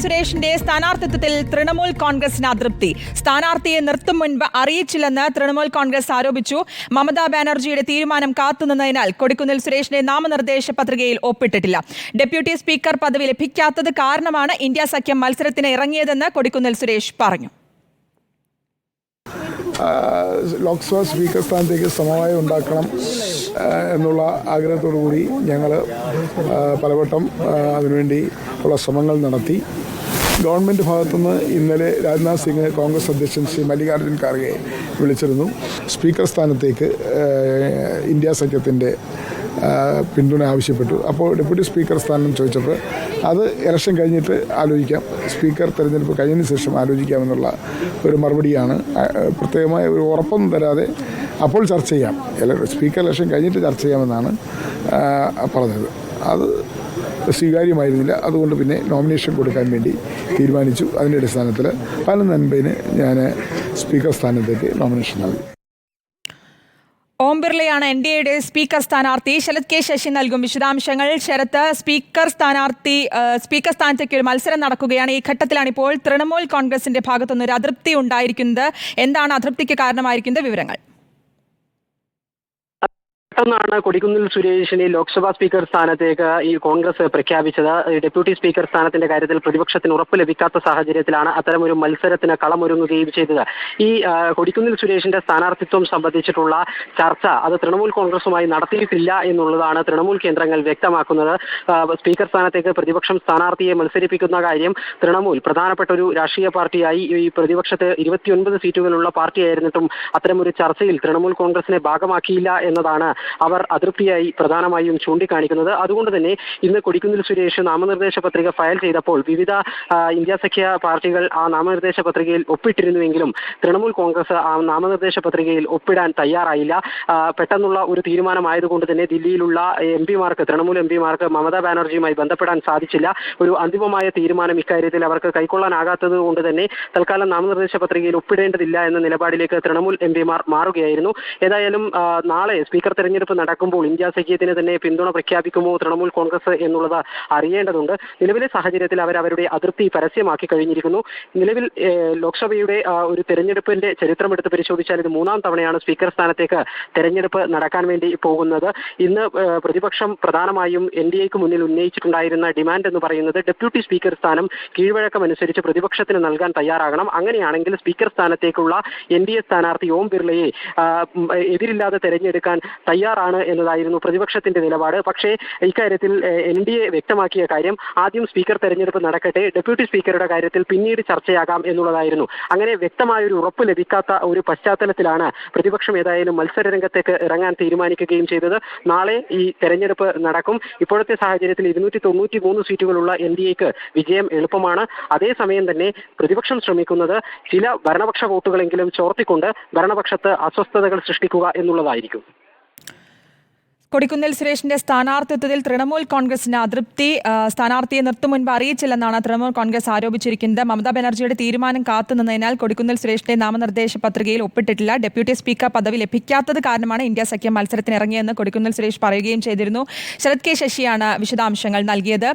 സുരേഷിന്റെ സ്ഥാനാർത്ഥിത്വത്തിൽ തൃണമൂൽ കോൺഗ്രസിന് അതൃപ്തി. സ്ഥാനാർത്ഥിയെ നിർത്തും മുൻപ് അറിയിച്ചില്ലെന്ന് തൃണമൂൽ കോൺഗ്രസ് ആരോപിച്ചു. മമതാ ബാനർജിയുടെ തീരുമാനം കാത്തുനിന്നതിനാൽ കൊടിക്കുന്നിൽ സുരേഷിന്റെ നാമനിർദ്ദേശ പത്രികയിൽ ഒപ്പിട്ടിട്ടില്ല. ഡെപ്യൂട്ടി സ്പീക്കർ പദവി ലഭിക്കാത്തത് കാരണമാണ് ഇന്ത്യ സഖ്യം മത്സരത്തിന് ഇറങ്ങിയതെന്ന് കൊടിക്കുന്നിൽ സുരേഷ് പറഞ്ഞു. ലോക്സഭാ സ്പീക്കർ സ്ഥാനത്തേക്ക് സമവായം ഉണ്ടാക്കണം എന്നുള്ള ആഗ്രഹത്തോടു കൂടി ഞങ്ങൾ പലവട്ടം അതിനുവേണ്ടി ഉള്ള ശ്രമങ്ങൾ നടത്തി. ഗവൺമെൻറ് ഭാഗത്തുനിന്ന് ഇന്നലെ രാജ്നാഥ് സിംഗ് കോൺഗ്രസ് അധ്യക്ഷൻ ശ്രീ മല്ലികാർജ്ജുൻ ഖാർഗെ വിളിച്ചിരുന്നു. സ്പീക്കർ സ്ഥാനത്തേക്ക് ഇന്ത്യ സഖ്യത്തിൻ്റെ പിന്തുണ ആവശ്യപ്പെട്ടു. അപ്പോൾ ഡെപ്യൂട്ടി സ്പീക്കർ സ്ഥാനം ചോദിച്ചപ്പോൾ അത് ഇലക്ഷൻ കഴിഞ്ഞിട്ട് ആലോചിക്കാം, സ്പീക്കർ തെരഞ്ഞെടുപ്പ് കഴിഞ്ഞതിന് ശേഷം ആലോചിക്കാമെന്നുള്ള ഒരു മറുപടിയാണ്. പ്രത്യേകമായ ഒരു ഉറപ്പൊന്നും തരാതെ അപ്പോൾ ചർച്ച ചെയ്യാം, സ്പീക്കർ ഇലക്ഷൻ കഴിഞ്ഞിട്ട് ചർച്ച ചെയ്യാമെന്നാണ് പറഞ്ഞത്. അത് സ്വീകാര്യമായിരുന്നില്ല. അതുകൊണ്ട് പിന്നെ നോമിനേഷൻ കൊടുക്കാൻ വേണ്ടി തീരുമാനിച്ചു. അതിൻ്റെ അടിസ്ഥാനത്തിൽ 11 ഞാൻ സ്പീക്കർ സ്ഥാനത്തേക്ക് നോമിനേഷൻ നൽകി. ഓം ബിർളയാണ് NDAയുടെ സ്പീക്കർ സ്ഥാനാർത്ഥി. ശരത് കെ ശശി നൽകും വിശദാംശങ്ങൾ. ശരത്ത്, സ്പീക്കർ സ്ഥാനത്തേക്ക് ഒരു മത്സരം നടക്കുകയാണ്. ഈ ഘട്ടത്തിലാണ് ഇപ്പോൾ തൃണമൂൽ കോൺഗ്രസിന്റെ ഭാഗത്തുനിന്ന് ഒരു അതൃപ്തി ഉണ്ടായിരിക്കുന്നത്. എന്താണ് അതൃപ്തിക്ക് കാരണമായിരിക്കുന്നത്? വിവരങ്ങൾ. പെട്ടെന്നാണ് കൊടിക്കുന്നിൽ സുരേഷിനെ ലോക്സഭാ സ്പീക്കർ സ്ഥാനത്തേക്ക് ഈ കോൺഗ്രസ് പ്രഖ്യാപിച്ചത്. ഡെപ്യൂട്ടി സ്പീക്കർ സ്ഥാനത്തിന്റെ കാര്യത്തിൽ പ്രതിപക്ഷത്തിന് ഉറപ്പ് ലഭിക്കാത്ത സാഹചര്യത്തിലാണ് അത്തരമൊരു മത്സരത്തിന് കളമൊരുങ്ങുകയും ചെയ്തത്. ഈ കൊടിക്കുന്നിൽ സുരേഷിന്റെ സ്ഥാനാർത്ഥിത്വം സംബന്ധിച്ചിട്ടുള്ള ചർച്ച അത് തൃണമൂൽ കോൺഗ്രസുമായി നടത്തിയിട്ടില്ല എന്നുള്ളതാണ് തൃണമൂൽ കേന്ദ്രങ്ങൾ വ്യക്തമാക്കുന്നത്. സ്പീക്കർ സ്ഥാനത്തേക്ക് പ്രതിപക്ഷം സ്ഥാനാർത്ഥിയെ മത്സരിപ്പിക്കുന്ന കാര്യം തൃണമൂൽ പ്രധാനപ്പെട്ട ഒരു രാഷ്ട്രീയ പാർട്ടിയായി ഈ പ്രതിപക്ഷത്ത് 29 സീറ്റുകളുള്ള പാർട്ടിയായിരുന്നിട്ടും അത്തരമൊരു ചർച്ചയിൽ തൃണമൂൽ കോൺഗ്രസിനെ ഭാഗമാക്കിയില്ല എന്നതാണ് അവർ അതൃപ്തിയായി പ്രധാനമായും ചൂണ്ടിക്കാണിക്കുന്നത്. അതുകൊണ്ട് തന്നെ ഇന്ന് കൊടിക്കുന്നിൽ സുരേഷ് നാമനിർദ്ദേശ പത്രിക ഫയൽ ചെയ്തപ്പോൾ വിവിധ ഇന്ത്യ സഖ്യ പാർട്ടികൾ ആ നാമനിർദ്ദേശ പത്രികയിൽ ഒപ്പിട്ടിരുന്നുവെങ്കിലും തൃണമൂൽ കോൺഗ്രസ് ആ നാമനിർദ്ദേശ പത്രികയിൽ ഒപ്പിടാൻ തയ്യാറായില്ല. പെട്ടെന്നുള്ള ഒരു തീരുമാനമായതുകൊണ്ട് തന്നെ ദില്ലിയിലുള്ള തൃണമൂൽ എംപിമാർക്ക് മമതാ ബാനർജിയുമായി ബന്ധപ്പെടാൻ സാധിച്ചില്ല. ഒരു അന്തിമമായ തീരുമാനം ഇക്കാര്യത്തിൽ അവർക്ക് കൈക്കൊള്ളാനാകാത്തത് കൊണ്ട് തന്നെ തൽക്കാലം നാമനിർദ്ദേശ പത്രികയിൽ ഒപ്പിടേണ്ടതില്ല എന്ന നിലപാടിലേക്ക് തൃണമൂൽ എംപിമാർ മാറുകയായിരുന്നു. ഏതായാലും നാളെ സ്പീക്കർ തെരഞ്ഞെടുപ്പ് നടക്കുമ്പോൾ ഇന്ത്യ സഖ്യത്തിന് തന്നെ പിന്തുണ പ്രഖ്യാപിക്കുമോ തൃണമൂൽ കോൺഗ്രസ് എന്നുള്ളത് അറിയേണ്ടതുണ്ട്. നിലവിലെ സാഹചര്യത്തിൽ അവരുടെ അതൃപ്തി പരസ്യമാക്കി കഴിഞ്ഞിരിക്കുന്നു. നിലവിൽ ലോക്സഭയുടെ ഒരു തെരഞ്ഞെടുപ്പിന്റെ ചരിത്രമെടുത്ത് പരിശോധിച്ചാൽ ഇത് 3ാം തവണയാണ് സ്പീക്കർ സ്ഥാനത്തേക്ക് തെരഞ്ഞെടുപ്പ് നടക്കാൻ വേണ്ടി പോകുന്നത്. ഇന്ന് പ്രതിപക്ഷം പ്രധാനമായും NDAക്ക് മുന്നിൽ ഉന്നയിച്ചിട്ടുണ്ടായിരുന്ന ഡിമാൻഡ് എന്ന് പറയുന്നത് ഡെപ്യൂട്ടി സ്പീക്കർ സ്ഥാനം കീഴ്വഴക്കമനുസരിച്ച് പ്രതിപക്ഷത്തിന് നൽകാൻ തയ്യാറാകണം. അങ്ങനെയാണെങ്കിൽ സ്പീക്കർ സ്ഥാനത്തേക്കുള്ള NDA സ്ഥാനാർത്ഥി ഓം ബിർളയെ എതിരില്ലാതെ തെരഞ്ഞെടുക്കാൻ തയ്യാറാണ് എന്നതായിരുന്നു പ്രതിപക്ഷത്തിന്റെ നിലപാട്. പക്ഷേ ഇക്കാര്യത്തിൽ NDA വ്യക്തമാക്കിയ കാര്യം ആദ്യം സ്പീക്കർ തെരഞ്ഞെടുപ്പ് നടക്കട്ടെ, ഡെപ്യൂട്ടി സ്പീക്കറുടെ കാര്യത്തിൽ പിന്നീട് ചർച്ചയാകാം എന്നുള്ളതായിരുന്നു. അങ്ങനെ വ്യക്തമായൊരു ഉറപ്പ് ലഭിക്കാത്ത ഒരു പശ്ചാത്തലത്തിലാണ് പ്രതിപക്ഷം ഏതായാലും മത്സരരംഗത്തേക്ക് ഇറങ്ങാൻ തീരുമാനിക്കുകയും ചെയ്തത്. നാളെ ഈ തെരഞ്ഞെടുപ്പ് നടക്കും. ഇപ്പോഴത്തെ സാഹചര്യത്തിൽ 293 സീറ്റുകളുള്ള NDAക്ക് വിജയം എളുപ്പമാണ്. അതേസമയം തന്നെ പ്രതിപക്ഷം ശ്രമിക്കുന്നത് ചില ഭരണപക്ഷ വോട്ടുകളെങ്കിലും ചോർത്തിക്കൊണ്ട് ഭരണപക്ഷത്ത് അസ്വസ്ഥതകൾ സൃഷ്ടിക്കുക എന്നുള്ളതായിരിക്കും. കൊടിക്കുന്നിൽ സുരേഷിന്റെ സ്ഥാനാർത്ഥിത്വത്തിൽ തൃണമൂൽ കോൺഗ്രസിന് അതൃപ്തി. സ്ഥാനാർത്ഥിയെ നിർത്തും മുൻപ് അറിയിച്ചില്ലെന്നാണ് തൃണമൂൽ കോൺഗ്രസ് ആരോപിച്ചിരിക്കുന്നത്. മമതാ ബാനർജിയുടെ തീരുമാനം കാത്തുനിന്നതിനാൽ കൊടിക്കുന്നിൽ സുരേഷിന്റെ നാമനിർദ്ദേശ പത്രികയിൽ ഒപ്പിട്ടിട്ടില്ല. ഡെപ്യൂട്ടി സ്പീക്കർ പദവി ലഭിക്കാത്തത് കാരണമാണ് ഇന്ത്യ സഖ്യം മത്സരത്തിന് ഇറങ്ങിയെന്ന് കൊടിക്കുന്നിൽ സുരേഷ് പറയുകയും ചെയ്തിരുന്നു. ശരത് കെ ശശിയാണ് വിശദാംശങ്ങൾ നൽകിയത്.